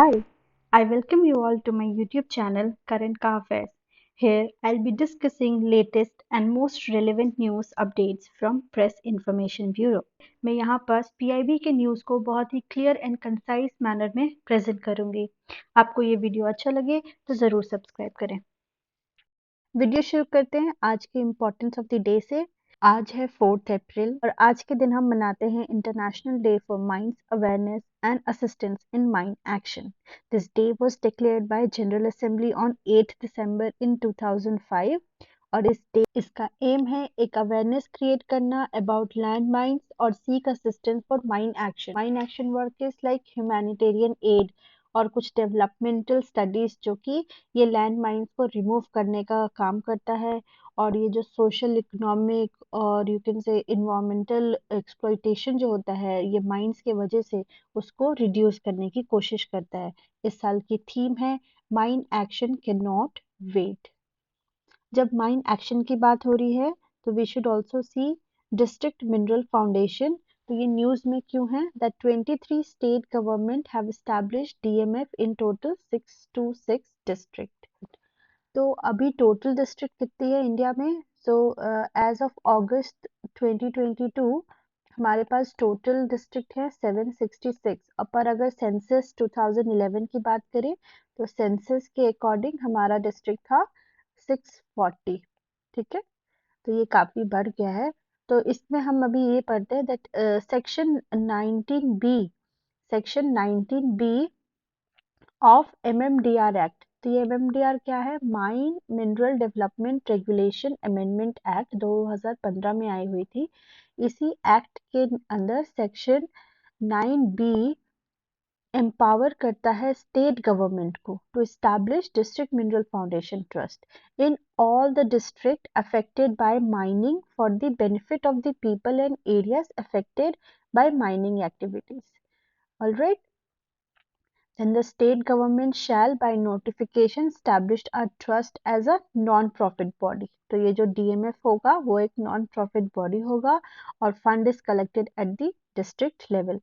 Hi, I welcome you all to my YouTube channel Current Car Affairs. Here I'll be discussing latest and most relevant news updates from Press Information Bureau. मैं यहाँ पर PIB के news को बहुत ही clear and concise manner में present करूंगी। आपको ये वीडियो अच्छा लगे तो ज़रूर सब्सक्राइब करें। वीडियो शुरू करते हैं आज के इम्पोर्टेंस ऑफ द डे से। आज है 4 अप्रैल और आज के दिन हम मनाते हैं international day for mines awareness and assistance in mind action. This day was declared by general assembly on 8 दिसंबर इन 2005 और इसका एम है एक अवेयरनेस क्रिएट करना अबाउट लैंड माइंस और seek assistance for mind action. Mind action work is like humanitarian add और कुछ developmental studies जो कि ये लैंड माइंस को रिमूव करने का काम करता है और ये जो सोशल इकोनॉमिक और you can say environmental exploitation जो होता है ये माइंस के वजह से उसको रिड्यूस करने की कोशिश करता है। इस साल की थीम है mind action can not wait. जब माइंड एक्शन की बात हो रही है तो we should also see district mineral foundation. तो ये न्यूज में क्यों है that 23 state government have established DMF in total 626 district. तो अभी टोटल डिस्ट्रिक्ट कितनी है इंडिया में? सो एज ऑफ अगस्त 2022 हमारे पास टोटल डिस्ट्रिक्ट है 766 और पर अगर सेंसस 2011 की बात करें तो सेंसस के अकॉर्डिंग हमारा डिस्ट्रिक्ट था 640। ठीक है, तो ये काफी बढ़ गया है। तो इसमें हम अभी ये पढ़ते हैं that section 19 B of MMDR act. तो ये एमएमडीआर क्या है? Mine mineral development regulation amendment act 2015 में आई हुई थी। इसी एक्ट के अंदर सेक्शन 9 बी एम्पावर करता है स्टेट गवर्नमेंट को to establish district mineral foundation trust in all the district affected by mining for the benefit of the people and areas affected by mining activities. Alright, then the state government shall by notification establish a trust as a non-profit body। तो ये जो DMF होगा वो एक non-profit body होगा और fund is collected at the district level।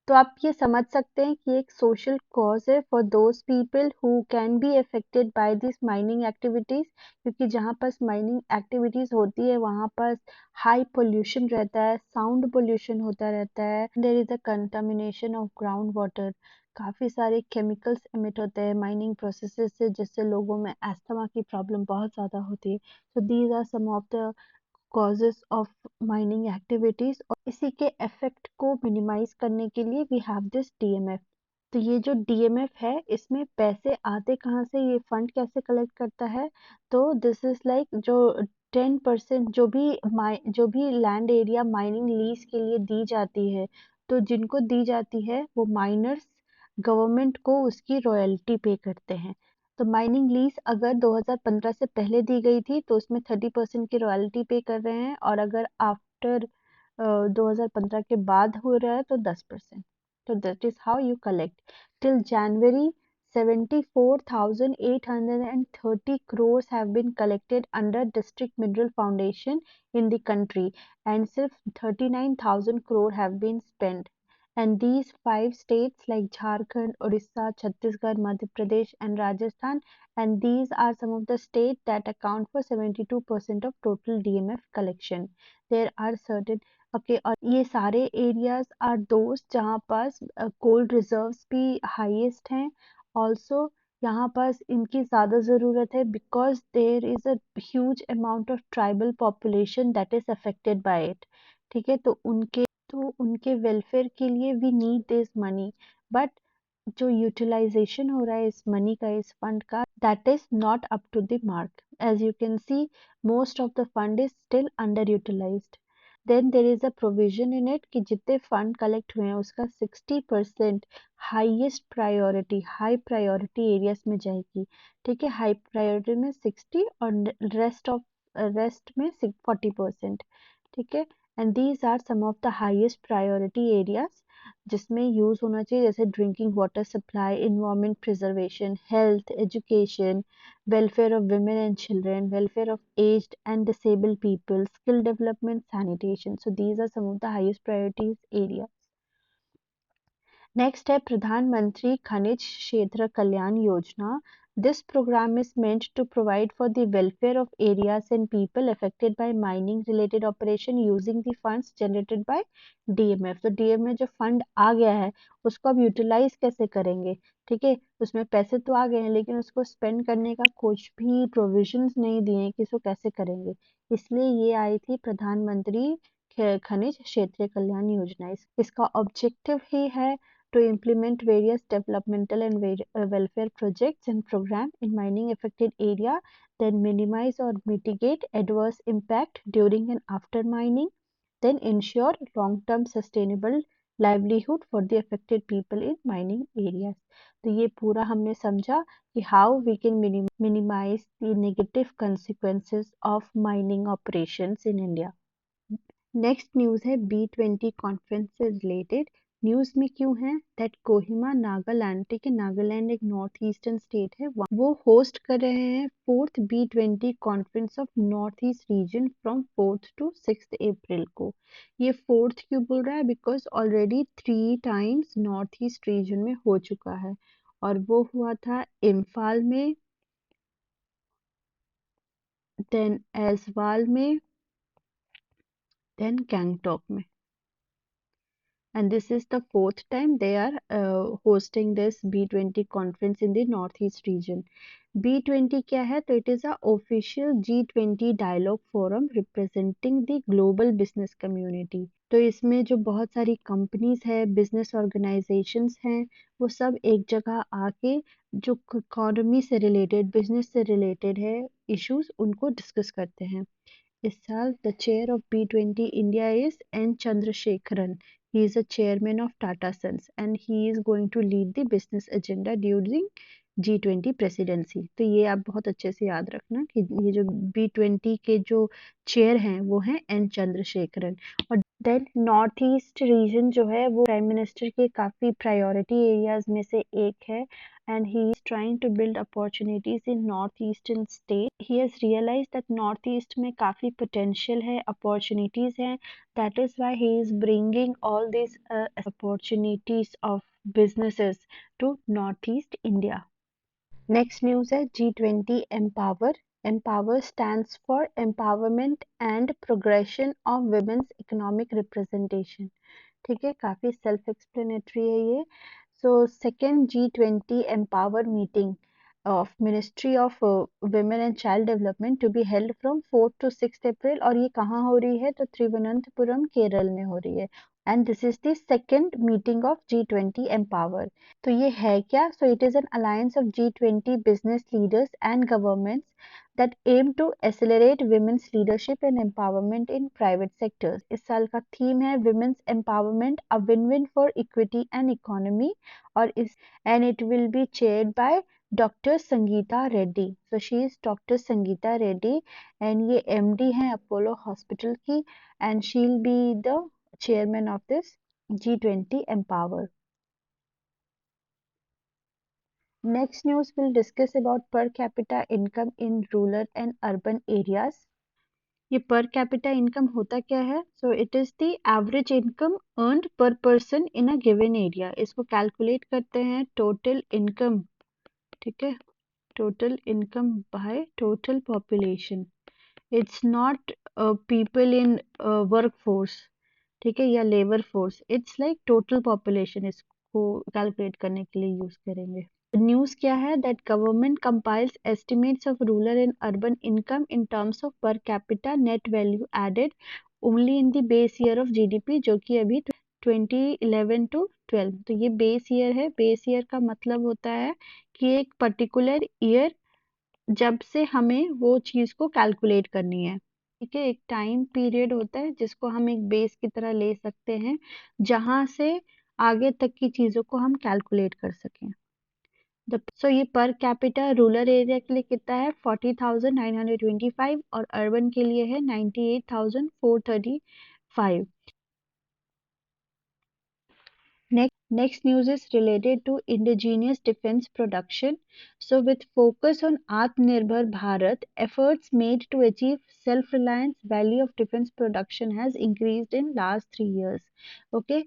तो आप ये समझ सकते हैं कि एक सोशल कॉज है for those people who can be affected by this mining activities, क्योंकि जहाँ पर माइनिंग एक्टिविटीज होती है वहाँ पर हाई पोल्यूशन रहता है, साउंड पोल्यूशन होता रहता है, there is a contamination of ground water. काफ़ी सारे केमिकल्स एमिट होते हैं माइनिंग प्रोसेसेस से जिससे लोगों में अस्थमा की प्रॉब्लम बहुत ज़्यादा होती है। So these are some of the causes of mining activities और इसी के इफेक्ट को मिनिमाइज करने के लिए वी हैव दिस डीएमएफ। तो ये जो डीएमएफ है इसमें पैसे आते कहाँ से, ये फंड कैसे कलेक्ट करता है? तो दिस इज लाइक जो 10% जो भी लैंड एरिया माइनिंग लीज के लिए दी जाती है, तो जिनको दी जाती है वो माइनर्स गवर्नमेंट को उसकी रॉयल्टी पे करते हैं। तो माइनिंग लीज अगर 2015 से पहले दी गई थी तो उसमें 30% की रॉयल्टी पे कर रहे हैं और अगर आफ्टर 2015 के बाद हो रहा है तो 10%। तो that is how you collect till January 74,830 crores have been collected under district mineral foundation in the country and सिर्फ 39,000 crore have been spent, and these 5 states like Jharkhand, Odisha, Chhattisgarh, Madhya Pradesh and Rajasthan, and these are some of the states that account for 72% of total DMF collection. There are certain okay और ये सारे areas are दोस्त जहाँ पास coal reserves भी highest हैं। Also यहाँ पास इनकी ज़्यादा ज़रूरत है because there is a huge amount of tribal population that is affected by it. ठीक है, तो उनके वेलफेयर के लिए we need this money, but जो यूटिलाइजेशन हो रहा है इस मनी का, इस फंड का, that is not up to the mark. As you can see most of the fund is still under utilized. Then there is a provision in it कि जितने फंड कलेक्ट हुए हैं उसका 60% हाई प्रायोरिटी एरियाज में जाएगी। ठीक है, high priority में 60 और रेस्ट में 40%। ठीक है, and these are some of the highest priority areas जिसमें यूज होना चाहिए, जैसे drinking water supply, environment preservation, health, education, welfare of women and children, welfare of aged and disabled people, skill development, sanitation. So these are some of the highest priorities areas. Next है प्रधानमंत्री खनिज क्षेत्र Kalyan Yojana. This program is meant to provide for the welfare of areas and people affected by mining related operation using the funds generated by DMF. तो DMF जो fund आ गया है उसको अब यूटिलाइज कैसे करेंगे. ठीक है, उसमें पैसे तो आ गए हैं लेकिन उसको स्पेंड करने का कुछ भी प्रोविजंस नहीं दिए हैं कि इसको कैसे करेंगे. इसलिए ये आई थी प्रधानमंत्री खनिज क्षेत्र कल्याण योजना. इसका ऑब्जेक्टिव ही है to implement various developmental and welfare projects and programs in mining affected area, then minimize or mitigate adverse impact during and after mining, then ensure long-term sustainable livelihood for the affected people in mining areas. तो ये पूरा हमने समझा कि how we can minimize the negative consequences of mining operations in India. Next news है B20 conference से related. News में क्यों है दैट कोहिमा नागालैंड, ठीक है, नागालैंड एक नॉर्थ ईस्टर्न स्टेट है, वो होस्ट कर रहे हैं fourth B20 conference of north east region from 4th to 6th अप्रैल को. ये फोर्थ क्यों बोल रहा है, because already 3 times north east region में हो चुका है और वो हुआ था इम्फाल में, देन एजवाल में, देन गैंगटॉक में. And this is the fourth time they are hosting this B20 conference in the Northeast region. B20 क्या है, तो it is a official G20 dialogue forum representing the global business community. तो इसमें जो बहुत सारी कंपनीज है, बिजनेस ऑर्गेनाइजेशंस हैं, वो सब एक जगह आके जो इकोनॉमी से रिलेटेड, बिजनेस से रिलेटेड है इश्यूज, उनको डिस्कस करते हैं. इस साल the chair of B20 India is N. Chandrasekharan. He is a chairman of Tata Sons and he is going to lead the business agenda during G20 presidency. तो ये आप बहुत अच्छे से याद रखना कि ये जो B20 के जो चेयर हैं वो हैं N. चंद्रशेखरन. और देन नॉर्थ ईस्ट रीजन जो है वो प्राइम मिनिस्टर के काफ़ी प्रायोरिटी एरियाज में से एक है. And he is trying to build opportunities in northeastern state. He has realized that northeast में काफी potential है, opportunities हैं. That is why he is bringing all these opportunities of businesses to northeast India. Next news है G20 Empower. Empower stands for Empowerment and Progression of Women's Economic Representation. ठीक है, काफी self explanatory है ये. So second G20 Empower meeting of Ministry of Women and Child Development to be held from 4th to 6th April. और ये कहाँ हो रही है, तो त्रिवनंतपुरम केरल में हो रही है. And this is the second meeting of G20 Empower. तो ये है क्या, सो it is an alliance of G20 business leaders and governments that aim to accelerate women's leadership and empowerment in private sectors. इस साल का थीम है women's empowerment, a win-win for equity and economy. और इस and it will be chaired by Dr. Sangeeta Reddy. So she is Dr. Sangeeta Reddy and ये MD हैं Apollo hospital की and she'll be the chairman of this G20 Empower. Next news will discuss about per capita income in rural and urban areas. ये per capita income होता क्या है, so it is the average income earned per person in a given area. इसको calculate करते हैं total income, ठीक है, total income by total population. It's not people in work force, ठीक है, या labour force. It's like total population. इसको calculate करने के लिए यूज करेंगे. न्यूज़ क्या है that government compiles estimates of rural and urban income in terms of per capita net value added only in the base year of GDP, जो कि अभी 2011 to 12. तो ये बेस ईयर है. बेस ईयर का मतलब होता है कि एक पर्टिकुलर ईयर जब से हमें वो चीज़ को कैलकुलेट करनी है. ठीक है, एक टाइम पीरियड होता है जिसको हम एक बेस की तरह ले सकते हैं जहां से आगे तक की चीज़ों को हम कैलकुलेट कर सकें. सो ये पर कैपिटा रूरल एरिया के लिए कितना है, 40,925 और अर्बन के लिए है 98,435. Next news is related to indigenous defense production. So with focus on Atmanirbhar Bharat, efforts made to achieve self-reliance, value of defense production has increased in last 3 years. Okay,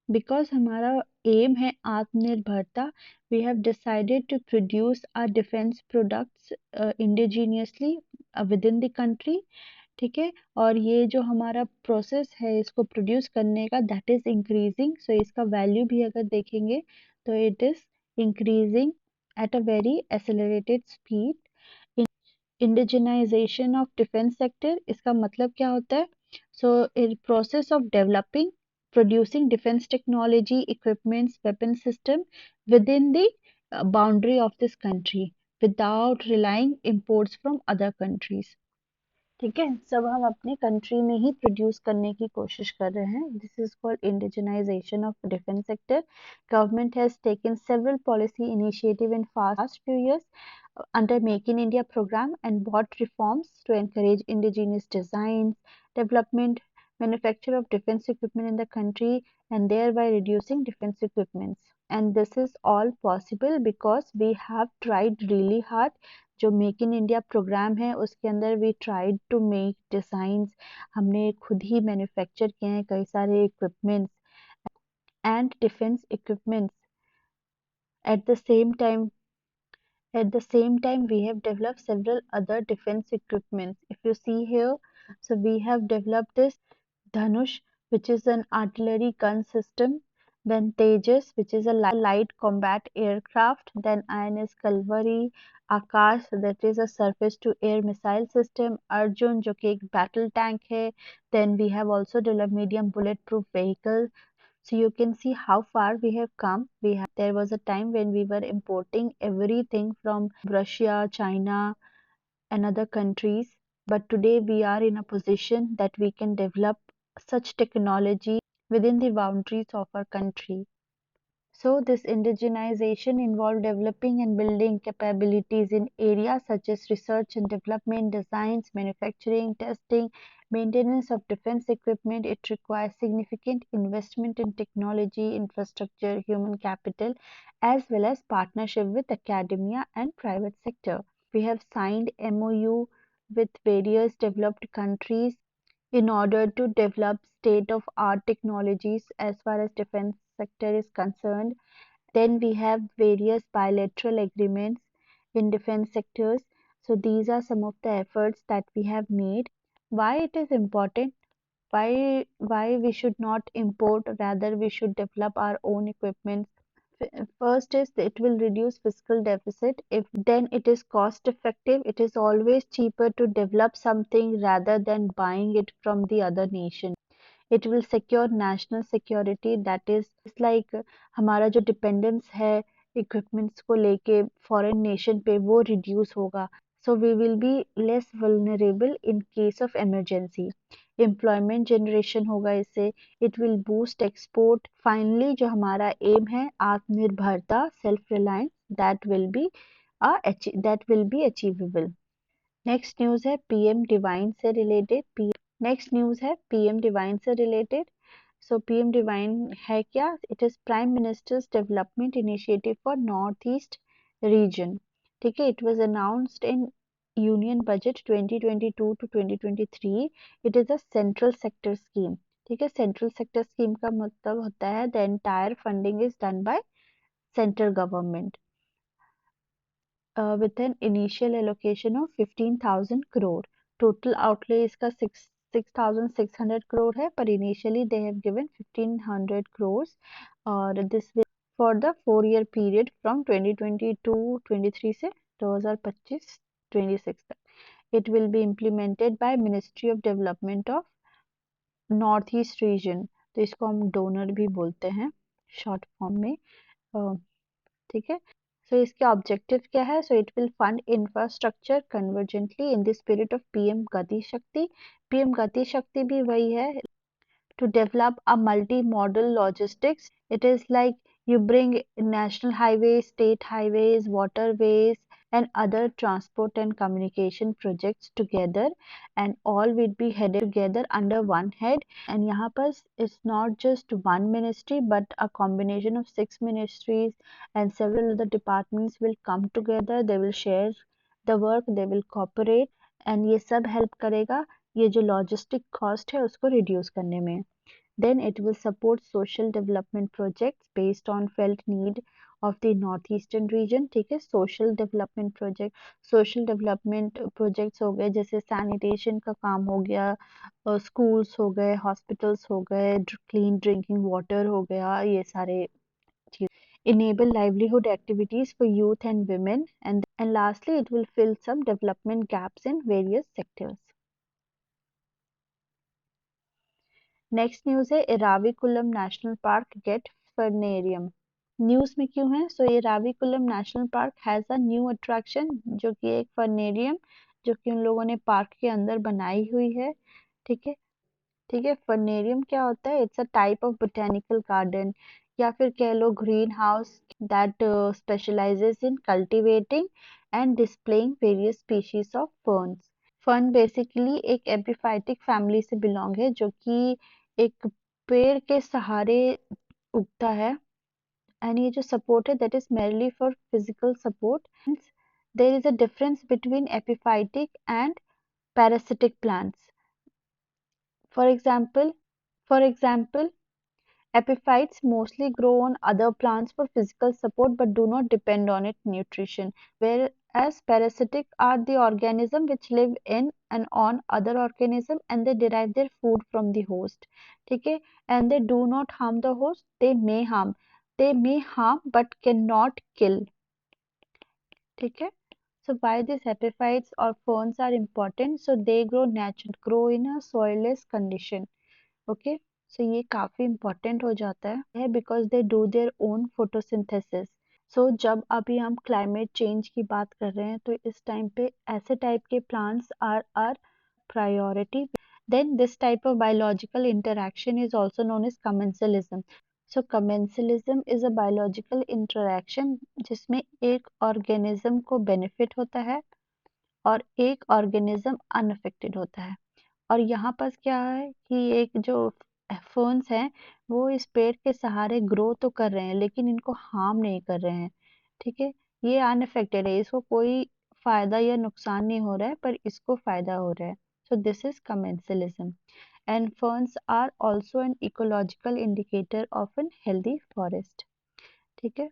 because हमारा aim है आत्मनिर्भरता. We have decided to produce our defense products indigenously within the country. ठीक है. और ये जो हमारा process है इसको प्रोड्यूस करने का, दैट इज इंक्रीजिंग. सो इसका वैल्यू भी अगर देखेंगे तो it is increasing at a very accelerated speed. Indigenisation of defence sector, इसका मतलब क्या होता है? So process of developing, producing defence technology, equipments, weapon system within the boundary of this country without relying imports from other countries. ठीक है. सब हम अपने कंट्री में ही प्रोड्यूस करने की कोशिश कर रहे हैं. This is called indigenisation of defence sector. Government has taken several policy initiative in fast few years under Make in India program and brought reforms to encourage indigenous designs, development, manufacture of defense equipment in the country, and thereby reducing defense equipments. And this is all possible because we have tried really hard. जो make in India programme है उसके अंदर we tried to make designs. हमने खुद ही manufacture किए हैं कई सारे equipments and defence equipments. At the same time At the same time, we have developed several other defense equipments. If you see here, so we have developed this Dhanush, which is an artillery gun system, then Tejas, which is a light combat aircraft, then INS Kalvari, Akash, that is a surface to air missile system, Arjun, जो कि एक battle tank है, then we have also developed medium bulletproof vehicle. So you can see how far we have come. There was a time when we were importing everything from Russia, China, and other countries. But today we are in a position that we can develop such technology within the boundaries of our country. So this indigenization involved developing and building capabilities in areas such as research and development, designs, manufacturing, testing, maintenance of defense equipment. It requires significant investment in technology, infrastructure, human capital, as well as partnership with academia and private sector. We have signed MOU with various developed countries in order to develop state of art technologies as far as defense sector is concerned. Then we have various bilateral agreements in defense sectors. So these are some of the efforts that we have made. Why it is important? Why we should not import, rather we should develop our own equipment. First is it will reduce fiscal deficit. If then it is cost effective. It is always cheaper to develop something rather than buying it from the other nation. It will secure national security, that is like हमारा जो dependence है equipments को लेके foreign nation पे वो reduce होगा. So we will be less vulnerable in case of emergency. Employment generation होगा इससे. It will boost export. Finally जो हमारा aim है आत्मनिर्भरता, self reliance, that will be achievable. Next news है पीएम डिवाइन से रिलेटेड. नेक्स्ट न्यूज है PM divine से रिलेटेड. सो पीएम डिवाइन है क्या? It is prime ministers development initiative for north east region. ठीक है. It was announced in union budget 2022 to 2023. It is a central sector scheme. ठीक है. Central sector scheme का मतलब होता है the entire funding is done by central government with an initial allocation of 15,000 crore. Total outlay इसका 6,600 crore है, पर initially they have given 1,500 crores और this will for the 4-year period from 2022-23 से 2025-26 तक. It will be implemented by Ministry of Development of North East Region. तो इसको हम donor भी बोलते हैं शॉर्ट फॉर्म में. ठीक है. सो इसके ऑब्जेक्टिव क्या है? So it will fund infrastructure convergently in the spirit of PM Gati Shakti. PM Gati शक्ति भी वही है, to develop a multi-modal logistics. It is like you bring national highways, state highways, waterways, and other transport and communication projects together, and all will be headed together under one head. And यहाँ पर it's not just one ministry, but a combination of 6 ministries and several other departments will come together. They will share the work, they will cooperate, and ये सब help करेगा ये जो logistic cost है उसको reduce करने में. Then it will support social development projects based on felt need of the northeastern region. ठीक है, सोशल डेवलपमेंट प्रोजेक्ट्स हो गए, जैसे सैनिटेशन का काम हो गया, स्कूल्स हो गए, हॉस्पिटल्स हो गए, क्लीन ड्रिंकिंग वाटर हो गया, ये सारे चीज. Enable livelihood activities for youth and women, and lastly it will fill some development gaps in various sectors. Next news है Eravikulam national park get fernarium. News में क्यों है? So Eravikulam national park has a new attraction, जो कि एक फर्नेरियम, जो कि उन लोगों ने पार्क के अंदर बनाई हुई है. ठीक है, ठीक है. फर्नेरियम क्या होता है? It's a type of botanical garden, या फिर कह लो greenhouse that specialises in cultivating and displaying various species of ferns. Fern basically एक एपिफाइटिक फैमिली से बिलोंग है, जो कि एक पेड़ के सहारे उगता है. एंड ये जो सपोर्ट है that is merely for physical support. There is a difference between epiphytic and parasitic plants. For example, for example, epiphytes mostly grow on other plants for physical support but do not depend on its nutrition, whereas parasitic are the organisms which live in and on other organisms and they derive their food from the host. ठीक है, and they do not harm the host. They may harm but cannot kill. ठीक है. So why these epiphytes or ferns are important? So they grow in a soilless condition. Okay, so ये काफी important हो जाता है because they do their own photosynthesis. So जब अभी हम climate change की बात कर रहे हैं, तो इस टाइम पे ऐसे टाइप के plants are priority. Then this type of biological interaction is also known as commensalism. So commensalism is a biological interaction जिसमें एक organism को benefit होता है और एक organism unaffected होता है. और यहाँ पर क्या है कि एक जो ferns हैं वो इस पेड़ के सहारे ग्रो तो कर रहे हैं लेकिन इनको हार्म नहीं कर रहे हैं. ठीक है, ये अनअफेक्टेड है, इसको कोई फायदा या नुकसान नहीं हो रहा है, पर इसको फायदा हो रहा है. So this is commensalism. And ferns are also an ecological indicator of an healthy forest. ठीक है,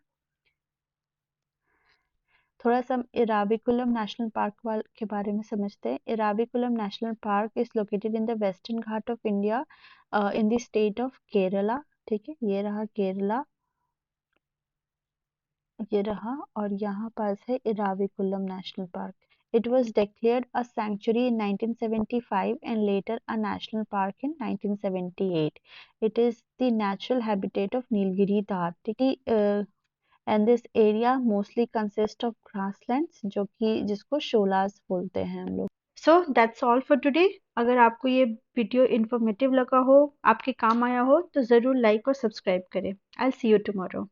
थोड़ा सा हम इराविकुलम नेशनल पार्क के बारे में समझते हैं. Eravikulam national park is located in the western Ghat of India in the state of Kerala. ठीक है, ये रहा केरला, ये रहा, और यहाँ पास है Eravikulam national park. It was declared a sanctuary in 1975 and later a national park in 1978. It is the natural habitat of Nilgiri Dhat. ठीक है, and this area mostly consists of grasslands, जो कि जिसको शोलास बोलते हैं हम लोग. So that's all for today. अगर आपको ये वीडियो इन्फॉर्मेटिव लगा हो, आपके काम आया हो, तो ज़रूर लाइक और सब्सक्राइब करें. I'll see you tomorrow.